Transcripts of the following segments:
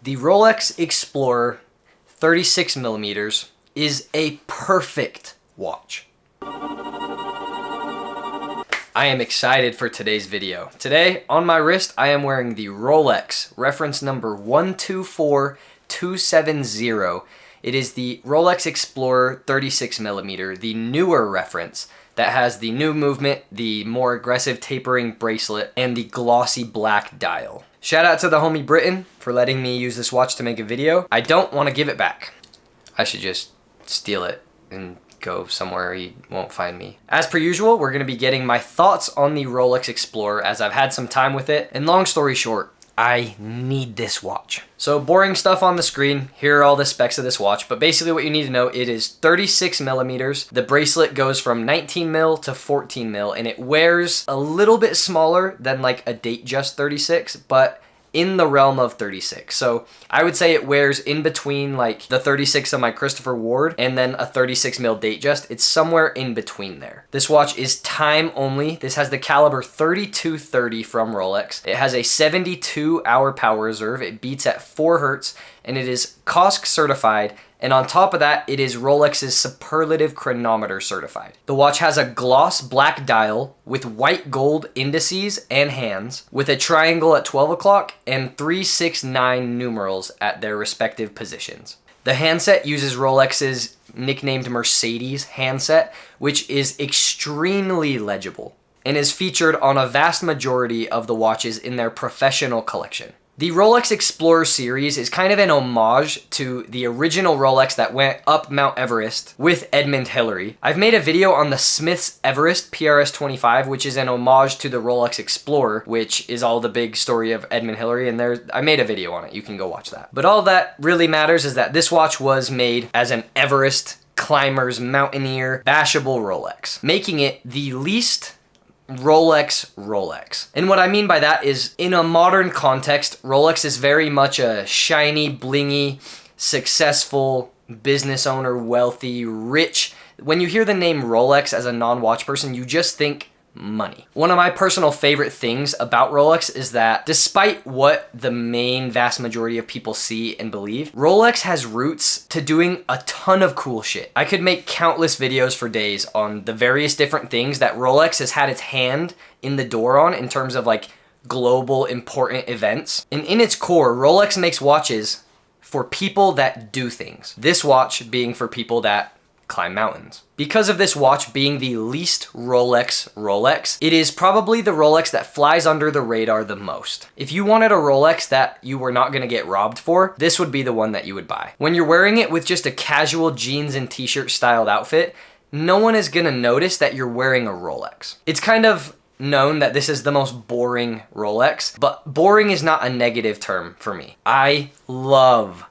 The Rolex Explorer 36 millimeters is a perfect watch. I am excited for today's video. Today, on my wrist, I am wearing the Rolex reference number 124270. It is the Rolex Explorer 36 millimeter, the newer reference that has the new movement, the more aggressive tapering bracelet, and the glossy black dial. Shout out to the homie Britain for letting me use this watch to make a video. I don't want to give it back. I should just steal it and go somewhere he won't find me. As per usual, we're going to be getting my thoughts on the Rolex Explorer as I've had some time with it. And long story short, I need this watch. So boring stuff on the screen. Here are all the specs of this watch, but basically what you need to know, it is 36 millimeters. The bracelet goes from 19 mil to 14 mil, and it wears a little bit smaller than like a Datejust 36, but in the realm of 36. So I would say it wears in between like the 36 of my Christopher Ward and then a 36 mil Datejust. It's somewhere in between there. This watch is time only. This has the caliber 3230 from Rolex. It has a 72-hour power reserve. It beats at 4 Hertz, and it is COSC certified. And on top of that, it is Rolex's superlative chronometer certified. The watch has a gloss black dial with white gold indices and hands, with a triangle at 12 o'clock and 369 numerals at their respective positions. The handset uses Rolex's nicknamed Mercedes handset, which is extremely legible and is featured on a vast majority of the watches in their professional collection. The Rolex Explorer series is kind of an homage to the original Rolex that went up Mount Everest with Edmund Hillary. I've made a video on the Smith's Everest PRS-25, which is an homage to the Rolex Explorer, which is all the big story of Edmund Hillary, and I made a video on it. You can go watch that. But all that really matters is that this watch was made as an Everest climber's mountaineer bashable Rolex, making it the least Rolex. And what I mean by that is, in a modern context, Rolex is very much a shiny, blingy, successful business owner, wealthy, rich. When you hear the name Rolex as a non-watch person, you just think money. One of my personal favorite things about Rolex is that despite what the main vast majority of people see and believe, Rolex has roots to doing a ton of cool shit. I could make countless videos for days on the various different things that Rolex has had its hand in the door on in terms of like global important events. And in its core, Rolex makes watches for people that do things. This watch being for people that climb mountains. Because of this watch being the least Rolex, it is probably the Rolex that flies under the radar the most. If you wanted a Rolex that you were not going to get robbed for, this would be the one that you would buy. When you're wearing it with just a casual jeans and t-shirt styled outfit, no one is going to notice that you're wearing a Rolex. It's kind of known that this is the most boring Rolex, but boring is not a negative term for me. I love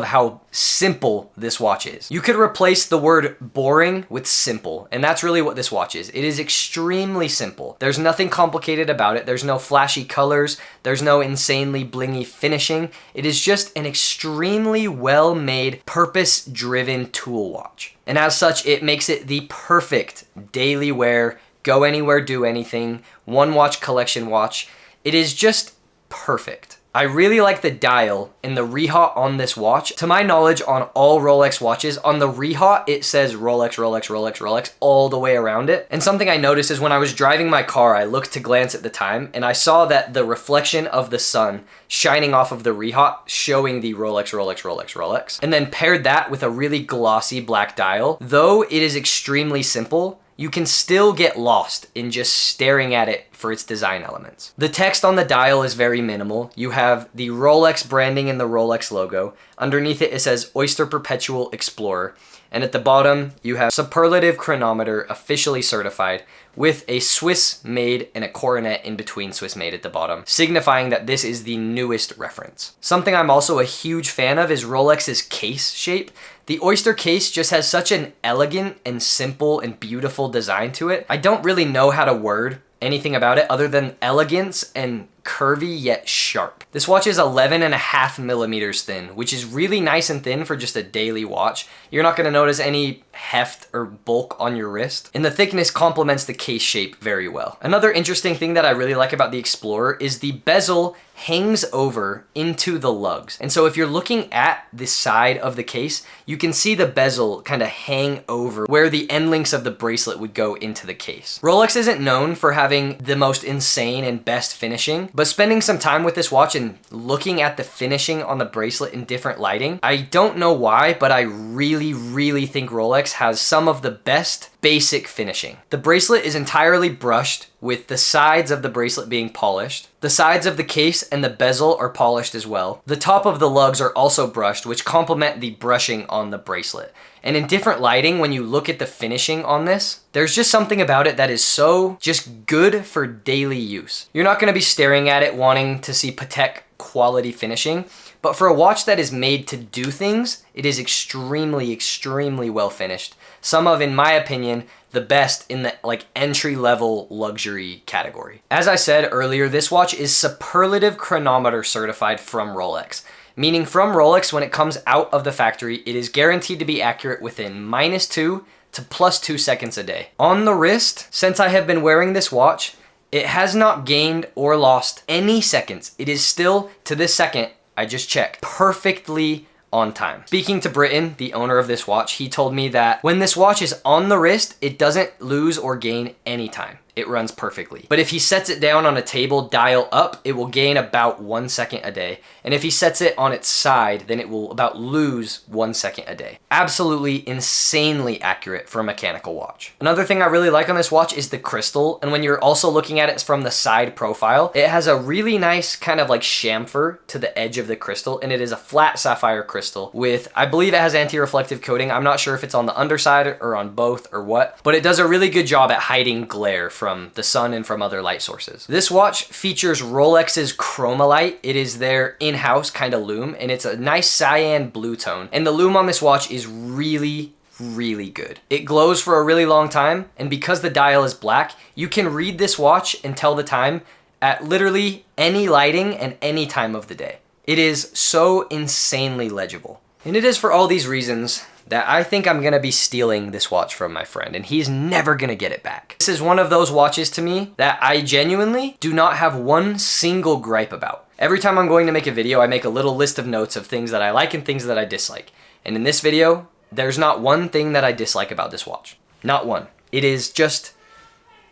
how simple this watch is. You could replace the word boring with simple, and that's really what this watch is. It is extremely simple. There's nothing complicated about it. There's no flashy colors. There's no insanely blingy finishing. It is just an extremely well-made, purpose-driven tool watch. And as such, it makes it the perfect daily wear, go anywhere, do anything, one watch collection watch. It is just perfect. I really like the dial and the rehaut on this watch. To my knowledge, on all Rolex watches, on the rehaut, it says Rolex all the way around it. And something I noticed is when I was driving my car, I looked to glance at the time, and I saw that the reflection of the sun shining off of the rehaut showing the Rolex. And then paired that with a really glossy black dial. Though it is extremely simple, you can still get lost in just staring at it for its design elements. The text on the dial is very minimal. You have the Rolex branding and the Rolex logo. Underneath it, it says Oyster Perpetual Explorer. And at the bottom, you have superlative chronometer officially certified with a Swiss made and a coronet in between Swiss made at the bottom, signifying that this is the newest reference. Something I'm also a huge fan of is Rolex's case shape. The Oyster case just has such an elegant and simple and beautiful design to it. I don't really know how to word anything about it other than elegance and curvy yet sharp. This watch is 11.5 millimeters thin, which is really nice and thin for just a daily watch. You're not gonna notice any heft or bulk on your wrist, and the thickness complements the case shape very well. Another interesting thing that I really like about the Explorer is the bezel hangs over into the lugs. And so if you're looking at the side of the case, you can see the bezel kind of hang over where the end links of the bracelet would go into the case. Rolex isn't known for having the most insane and best finishing, but spending some time with this watch and looking at the finishing on the bracelet in different lighting, I don't know why, but I really think Rolex has some of the best basic finishing. The bracelet is entirely brushed, with the sides of the bracelet being polished. The sides of the case and the bezel are polished as well. The top of the lugs are also brushed, which complement the brushing on the bracelet. And in different lighting, when you look at the finishing on this, there's just something about it that is so just good for daily use. You're not gonna be staring at it wanting to see Patek quality finishing, but for a watch that is made to do things, it is extremely well finished. Some of, in my opinion, the best in the entry-level luxury category. As I said earlier, this watch is superlative chronometer certified from Rolex. Meaning from Rolex, when it comes out of the factory, it is guaranteed to be accurate within -2 to +2 seconds a day. On the wrist, since I have been wearing this watch, it has not gained or lost any seconds. It is still, to this second, I just checked, perfectly on time. Speaking to Britton, the owner of this watch, he told me that when this watch is on the wrist, it doesn't lose or gain any time. It runs perfectly. But if he sets it down on a table dial up, it will gain about 1 second a day. And if he sets it on its side, then it will about lose 1 second a day. Absolutely insanely accurate for a mechanical watch. Another thing I really like on this watch is the crystal. And when you're also looking at it from the side profile, it has a really nice kind of like chamfer to the edge of the crystal. And it is a flat sapphire crystal with, I believe it has anti-reflective coating. I'm not sure if it's on the underside or on both or what, but it does a really good job at hiding glare from the sun and from other light sources. This watch features Rolex's Chromalight. It is their in-house kind of lume, and it's a nice cyan blue tone. And the lume on this watch is really good. It glows for a really long time, and because the dial is black, you can read this watch and tell the time at literally any lighting and any time of the day. It is so insanely legible. And it is for all these reasons that I think I'm gonna be stealing this watch from my friend, and he's never gonna get it back. This is one of those watches to me that I genuinely do not have one single gripe about. Every time I'm going to make a video, I make a little list of notes of things that I like and things that I dislike. And in this video, there's not one thing that I dislike about this watch. Not one. It is just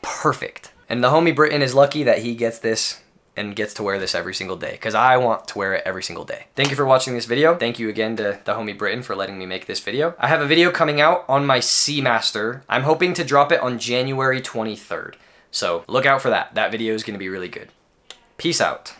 perfect. And the homie Britton is lucky that he gets this and gets to wear this every single day, because I want to wear it every single day. Thank you for watching this video. Thank you again to the homie Britton for letting me make this video. I have a video coming out on my Seamaster. I'm hoping to drop it on January 23rd. So look out for that. That video is going to be really good. Peace out.